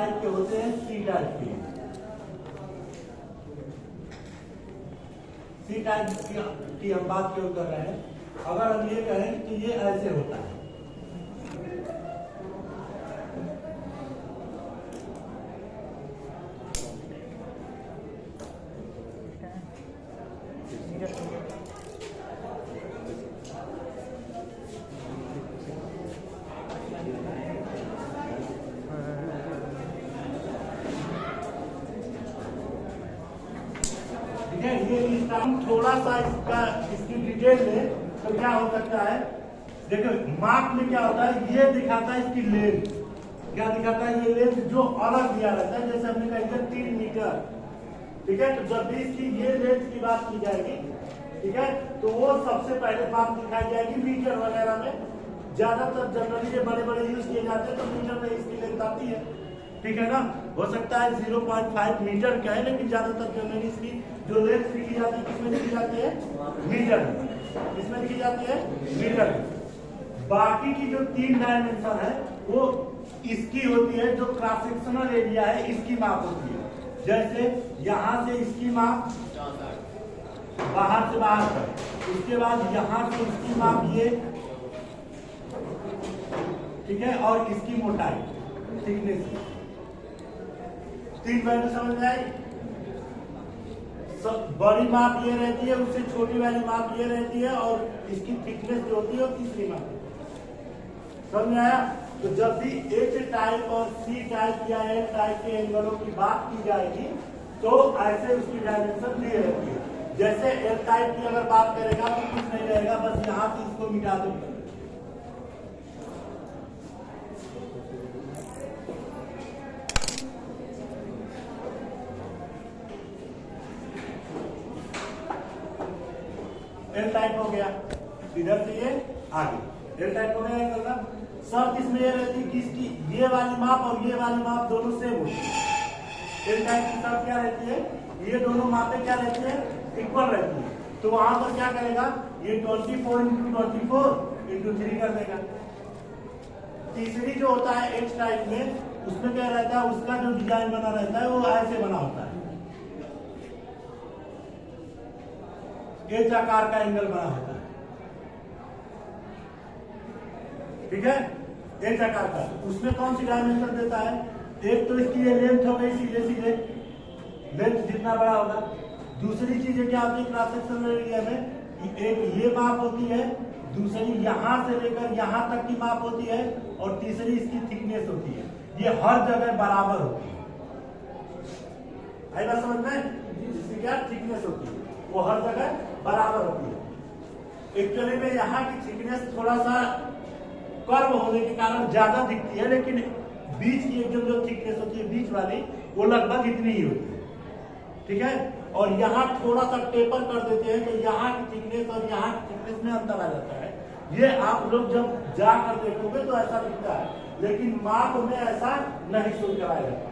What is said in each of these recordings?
Type के होते हैं, सी टाइप के। सी टाइप की हम बात क्यों कर रहे हैं? अगर हम ये कहें तो ये ऐसे होता है, ठीक है। ये थोड़ा सा इसकी डिटेल में तो क्या हो सकता है, देखो माप में क्या होता है, ये दिखाता है इसकी लेंथ, क्या दिखाता है, ये लेंथ जो अलग दिया रहता है, जैसे हमने कहा 3 मीटर, ठीक है। तो जब भी इसकी ये लेंथ की बात की जाएगी, ठीक है, तो वो सबसे पहले बात दिखाई जाएगी मीटर वगैरह में। ज्यादातर जनरली ये बड़े बड़े यूज किए जाते हैं तो मीटर में इसकी लेंथ आती है, ठीक है ना। हो सकता है 0.5 मीटर का है, लेकिन ज्यादातर जनरली इसकी जो लेंथ लिखी जाती है किसमें लिखी जाती है, मीटर में। किसमें लिखी जाती है, मीटर में। बाकी की जो 3 डायमेंशन है वो इसकी होती है, जो क्रॉस सेक्शनल एरिया है इसकी माप होती है। जैसे यहां से इसकी माप बाहर से बाहर तक, उसके बाद यहां से इसकी माप ये, ठीक है, और इसकी मोटाई, थिकनेस, 3 वैल्यू समझ में आई। बड़ी माप ये रहती है, उससे छोटी वाली माप ये रहती है, और इसकी थिकनेस जो होती है वो तीसरी माप। समझ में आया? तो जब भी एच टाइप और सी टाइप या एल टाइप के एंगलों की बात की जाएगी तो ऐसे उसकी डायमेंशन दी रहती है। जैसे एल टाइप की अगर बात करेगा तो कुछ नहीं रहेगा, बस यहां से इसको मिटा दो, एल टाइप हो गया, इधर से ये आगे एल टाइप हो गया एंगल का। शर्त इसमें ये रहती है कि इसकी ये वाली माप और ये वाली माप दोनों सेम होती है। एल टाइप की शर्त क्या रहती है, ये दोनों मापें क्या रहती है, इक्वल रहती है। तो वहां पर क्या करेगा, ये 24 × 24 × 3 कर देगा। तीसरी जो होता है एच टाइप में, उसमें क्या रहता है, उसका जो डिजाइन बना रहता है वो ऐसे बना होता है, एच आकार का एंगल बना होता है, ठीक है, एच आकार का। उसमें कौन सी डायमेंशन देता है, एक तो इसकी ये लेंथ हो गई, सीधे सीधे लेंथ जितना बड़ा होगा। दूसरी चीज क्या होती है क्रॉस सेक्शनल एरिया में, एक ये माप होती है, दूसरी यहां से लेकर यहां तक की माप होती है, और तीसरी इसकी थिकनेस होती है। ये हर जगह बराबर होती है। आई बात समझ में? इसकी क्या थिकनेस होती है, वो हर जगह बराबर होती है। एक्चुअली में यहाँ की थिकनेस थोड़ा सा कर्व होने के कारण ज्यादा दिखती है, लेकिन बीच की एकदम जो थिकनेस होती है बीच वाली, वो लगभग इतनी ही होती है, ठीक है। और यहाँ थोड़ा सा टेपर कर देते हैं, तो यहाँ की थिकनेस और यहाँ की थिकनेस में अंतर आ जाता है। ये आप लोग जब जाकर देखोगे तो ऐसा दिखता है, लेकिन माप में ऐसा नहीं शो कराया जाता,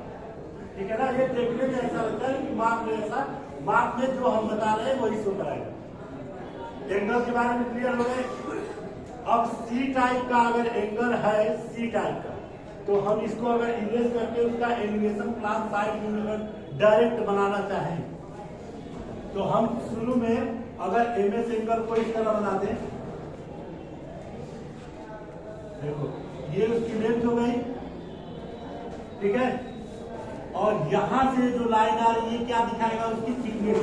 ठीक है ना। ये देखने में ऐसा लगता है कि माप में ऐसा, माप में जो हम बता रहे हैं वही शो कराएगा। एंगल के बारे में क्लियर हो गए। अब सी टाइप का अगर एंगल है, सी टाइप का, तो हम इसको अगर इरेज करके उसका एलिवेशन प्लान साइड व्यू में डायरेक्ट बनाना चाहें, तो हम शुरू में अगर एमएस एंगल को इस तरह बना दें, देखो ये उसकी लेंथ हो गई, ठीक है, और यहां से जो लाइन आ रही है क्या दिखाएगा, उसकी थिकनेस।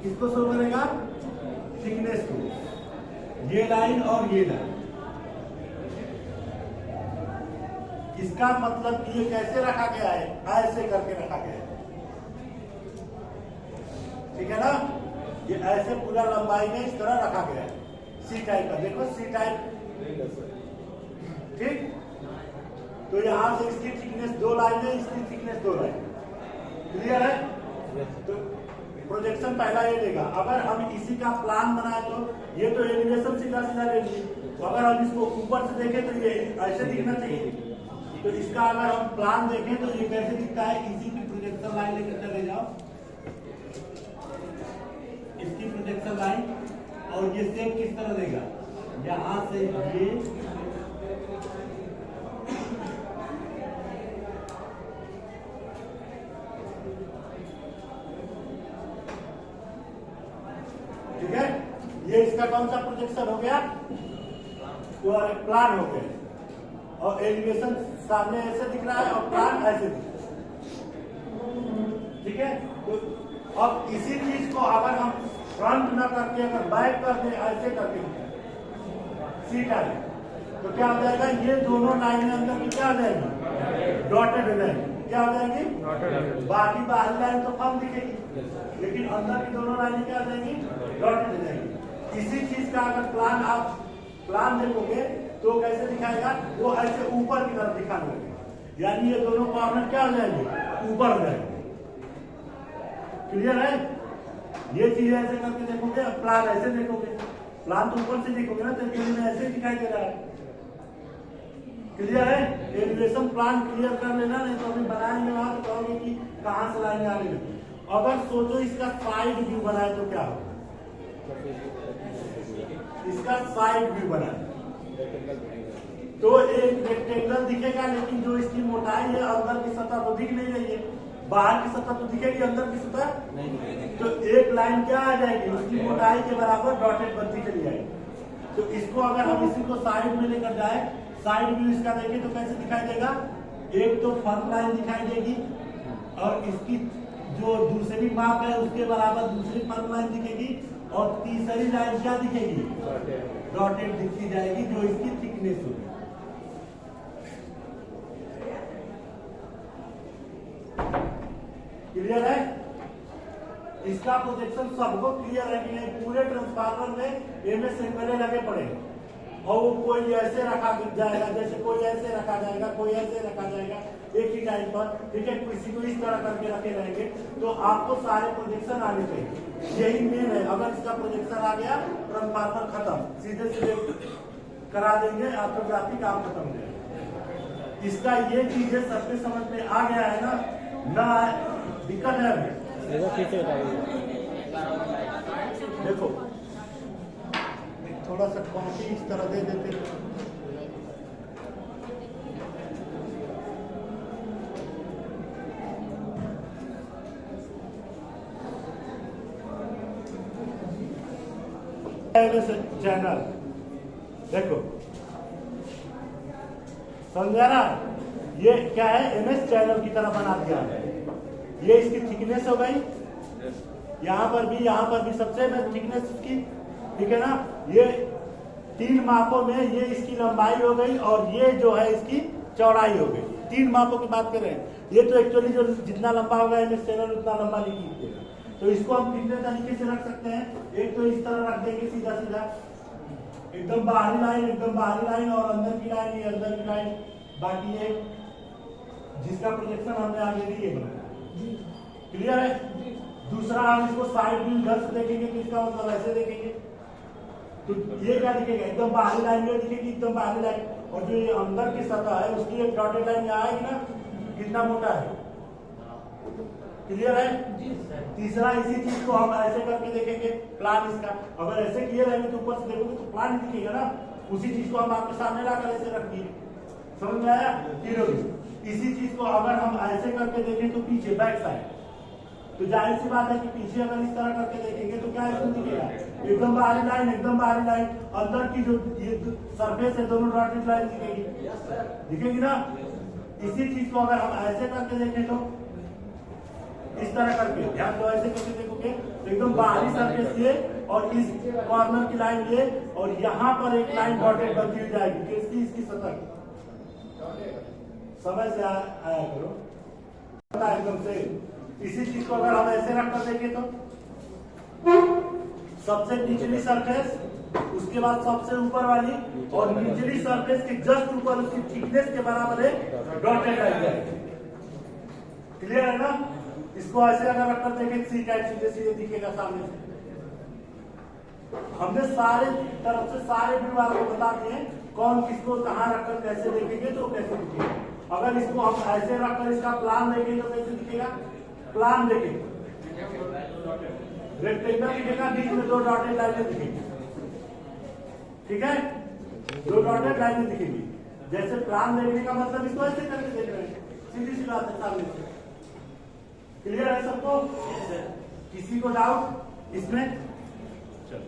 किसको शो करेगा, थिकनेस को, ये लाइन और ये लाइन। इसका मतलब ये कैसे रखा गया है, ऐसे करके रखा गया है, ठीक है ना। ये ऐसे पूरा लंबाई में इस तरह रखा गया है सी टाइप का। देखो सी टाइप, ठीक। तो यहां से इसकी थिकनेस 2 लाइन है, इसकी थिकनेस 2 लाइन। क्लियर है? तो प्रोजेक्शन पहला ये देगा। अगर हम इसी का प्लान बनाए तो ये तो एलिवेशन सीधा सीधा ले लीजिए, तो अगर हम इसको ऊपर से देखें तो ये ऐसे दिखना चाहिए। तो इसका अगर हम प्लान देखें तो ये कैसे दिखता है, इसी की प्रोजेक्शन लाइन लेकर चले जाओ, इसकी प्रोजेक्शन लाइन, और ये शेप किस तरह देगा, यहां से ये ये इसका कौन सा प्रोजेक्शन हो गया, प्लान हो गया, और एलिवेशन सामने ऐसे दिख रहा है और प्लान ऐसे दिख रहा है, ठीक है। तो अब इसी चीज को अगर हम फ्रंट ना करके अगर बैक कर दे, ऐसे करके सीट आ जाए, तो क्या हो जाएगा, ये दोनों लाइनें अंदर की क्या हो जाएगी, डॉटेड हो जाएगी, क्या हो जाएगी, बाकी बाहरी लाइन तो कम दिखेगी, लेकिन अंदर की दोनों लाइनें क्या हो जाएगी, डॉटेड हो जाएगी। इसी चीज का अगर प्लान आप प्लान देखोगे तो कैसे दिखाएगा, वो ऐसे ऊपर की तरफ दिखाने लगेगा, यानी ये दोनों कॉर्नर क्या हो जाएंगे, ऊपर हो जाएंगे। क्लियर है, ये चीज ऐसे करके देखोगे, प्लान ऐसे देखोगे, प्लान तो ऊपर से देखोगे ना, तो में ऐसे दिखाई दे रहा है। क्लियर है, एलिवेशन प्लान क्लियर कर लेना, नहीं तो अभी बनाएंगे वहां तो कहोगे कि कहां से लाएंगे आगे। अगर सोचो इसका साइड व्यू बनाए तो क्या होगा, इसका साइड व्यू बनाए तो एक रेक्टेंगल दिखेगा, लेकिन जो इसकी मोटाई है अंदर की सतह तो दिख नहीं रही है, बाहर की सतह तो दिखेगी, अंदर की सतह नहीं। तो एक लाइन क्या आ जाएगी, उसकी मोटाई के बराबर डॉटेड बनती चली जाएगी। तो इसको अगर हम इसी को साइड में लेकर जाए, साइड व्यू इसका देखें तो कैसे दिखाई देगा, एक तो फ्रंट लाइन दिखाई देगी और इसकी जो दूसरी माप है उसके बराबर दूसरी फ्रंट लाइन दिखेगी, और तीसरी लाइन क्या दिखेगी, डॉटेड दिखती जाएगी, जो इसकी थिकनेस होगी। क्लियर है, इसका प्रोजेक्शन सबको क्लियर है कि नहीं, पूरे ट्रांसफार्मर में एमएस सिंबल लगे पड़े, और वो कोई ऐसे रखा जाएगा, जैसे कोई ऐसे रखा जाएगा, कोई ऐसे रखा जाएगा एक ही टाइम पर, ठीक है, किसी को इस तरह करके रखे रहेंगे, तो आपको सारे प्रोजेक्शन आने चाहिए, यही मेन है। अगर इसका प्रोजेक्शन आ गया, ट्रांसफार्मर खत्म, सीधे सीधे करा देंगे, ऑर्थोग्राफी काम खत्म हो जाएगा। इसका ये चीज है, सबके समझ में आ गया है ना दिक्कत है अभी। देखो थोड़ा सा कॉफी इस तरह दे देते, चैनल देखो समझा ना, ये क्या है, एमएस चैनल की तरह बना दिया है। ये इसकी थिकनेस हो गई, यहाँ पर भी सबसे थिकनेस इसकी, ठीक है ना। ये 3 मापों में ये इसकी लंबाई हो गई, और ये जो है इसकी चौड़ाई हो गई। 3 मापों की बात कर रहे हैं, ये तो एक्चुअली जो जितना लंबा होगा एमएस चैनल उतना लंबा लिखिए। तो इसको हम कितने तरीके से रख सकते हैं, एक तो इस तरह रख देंगे सीधा सीधा, एकदम बाहरी लाइन और अंदर की लाइन, ये अंदर की लाइन, बाकी ये जिसका प्रोजेक्शन हमने आगे दिए बना। क्लियर है। दूसरा हम इसको साइड व्यू इधर से देखेंगे तो इसका मतलब ऐसे देखेंगे, तो ये क्या दिखेगा, एकदम बाहरी लाइन में दिखेगी, एकदम बाहरी लाइन, और जो ये अंदर की सतह है उसकी एक डॉटेड लाइन यहाँ आएगी ना, कितना मोटा है। क्लियर है। तीसरा इसी चीज को हम ऐसे करके देखेंगे, प्लान इसका अगर ऐसे किए रहेंगे तो ऊपर से देखोगे तो प्लान दिखेगा ना, उसी चीज को हम आपके सामने लाकर ऐसे रख दिए, समझ में आया। इसी चीज को अगर हम ऐसे करके देखें तो पीछे बैक साइड, तो जाहिर सी बात है कि पीछे अगर इस तरह करके देखेंगे तो क्या इसमें दिखेगा, एकदम बाहरी लाइन, अंदर की जो ये सरफेस है दोनों डॉटेड लाइन दिखेगी ना। इसी चीज को अगर हम ऐसे करके देखें तो इस तरह करके ध्यान दो, ऐसे करके देखोगे तो एकदम बाहरी सरफेस ये और इस कॉर्नर की लाइन ये, और यहाँ पर एक लाइन डॉटेड बनती हुई जाएगी किसकी, इसकी सतह। समझ से आया करो एकदम से। इसी चीज को अगर हम ऐसे रख कर देखें तो सबसे निचली सरफेस, उसके बाद सबसे ऊपर वाली, और निचली सरफेस के जस्ट ऊपर उसकी थिकनेस के बराबर है डॉटेड लाइन। क्लियर है ना। इसको ऐसे अगर रख कर देखें सी टाइप सीधे सीधे दिखेगा सामने से। हमने सारे तरफ से सारे व्यू आपको बता दिए, कौन किसको कहाँ रखकर कैसे देखेंगे तो कैसे दिखेगा। अगर इसको हम ऐसे रखकर इसका प्लान देखेंगे तो कैसे दिखेगा, प्लान देखेंगे रेक्टेंगल दिखेगा, बीच में 2 डॉटेड लाइनें दिखेंगी, ठीक है, 2 डॉटेड लाइनें दिखेंगी। जैसे प्लान देखने का मतलब इसको ऐसे करके देख रहे हैं, सीधी सी बात है सामने से। क्लियर है सबको, किसी को डाउट इसमें? चलो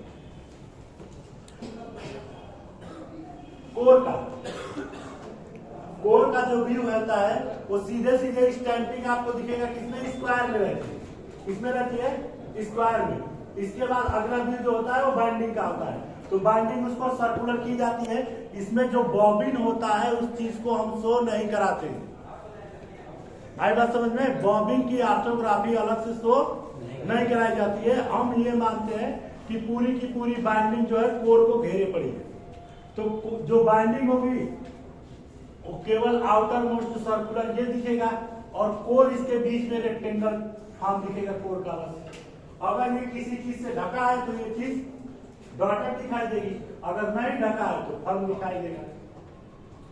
कोर का जो व्यू रहता है वो सीधे सीधे स्टैंपिंग आपको दिखेगा किसमें, स्क्वायर में रहती है, किसमें रहती है, स्क्वायर में। इसके बाद अगला व्यू जो होता है वो बाइंडिंग का होता है, तो बाइंडिंग उस पर सर्कुलर की जाती है। इसमें जो बॉबिन होता है उस चीज को हम शो नहीं कराते हैं। आई बात समझ में, बॉबिन की ऑर्थोग्राफी अलग से शो नहीं कराई जाती है। हम ये मानते हैं कि पूरी की पूरी बाइंडिंग जो है कोर को घेरे पड़ी है, तो जो बाइंडिंग होगी वो केवल आउटर मोस्ट सर्कुलर ये दिखेगा और कोर इसके बीच में रेक्टेंगल फॉर्म दिखेगा कोर का बस। अगर ये किसी चीज से ढका है तो ये चीज डॉटेड दिखाई देगी, अगर नहीं ढका है तो फर्म दिखाई देगा।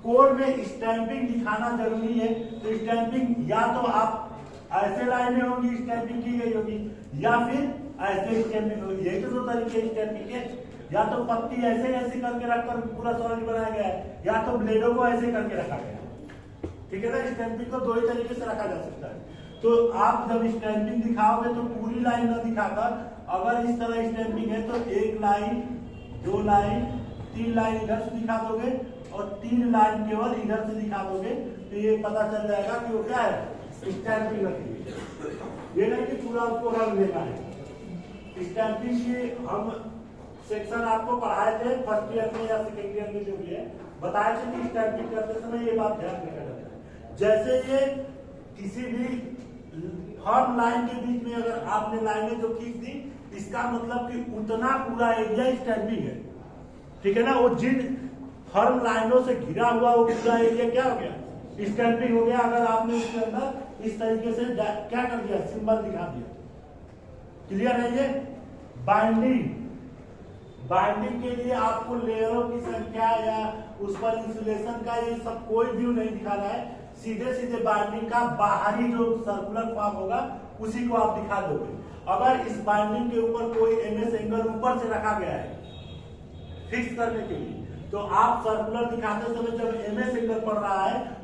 कोर में स्टैंपिंग दिखाना जरूरी है, तो स्टैंपिंग या तो आप ऐसे लाइनें होंगी स्टैंपिंग की गई होगी, या फिर ऐसे स्टैंपिंग होगी। यही तो दो तरीके स्टैंपिंग के, या तो पत्ती ऐसे ऐसे करके रखकर पूरा सॉलिड बनाया गया है, या तो ब्लेडों को ऐसे करके रखा गया है। ठीक है ना, स्टैंपिंग को दो ही तरीके से रखा जा सकता है। तो आप जब स्टैंपिंग दिखाओगे तो पूरी लाइन न दिखाकर अगर इस तरह स्टैंपिंग है तो एक लाइन, दो लाइन, तीन लाइन इधर से दिखा दोगे और तीन लाइन केवल इधर से दिखा दोगे, तो ये पता चल जाएगा कि वो क्या है, स्टैंपिंग रखी है। ये नहीं कि पूरा उसको रंग देना है। स्टैंपिंग की हम सेक्शन आपको पढ़ाए थे फर्स्ट ईयर में या सेकेंड ईयर में, जो भी है बताए थे कि स्टैंपिंग करते समय ये बात ध्यान रखा जाता है। जैसे ये किसी भी फर्म लाइन के बीच में अगर आपने लाइनें जो खींच दी, इसका मतलब कि उतना पूरा एरिया स्टैंपिंग है। ठीक है ना, वो जिन फर्म लाइनों से घिरा हुआ वो पूरा एरिया क्या हो गया, स्टैंपिंग हो गया। अगर आपने उसके अंदर इस तरीके से क्या कर दिया, सिंबल दिखा दिया। क्लियर है ये। बाइंडिंग के लिए आपको लेयरों की संख्या या उस पर इंसुलेशन का ये सब कोई व्यू नहीं दिखाना है। सीधे सीधे बाइंडिंग का बाहरी जो सर्कुलर फॉर्म होगा उसी को आप दिखा दोगे। अगर इस बाइंडिंग के ऊपर कोई एमएस एंगल ऊपर से रखा गया है फिक्स करने के लिए, तो आप सर्कुलर दिखाते समय जब एमएस एंगल पड़ रहा है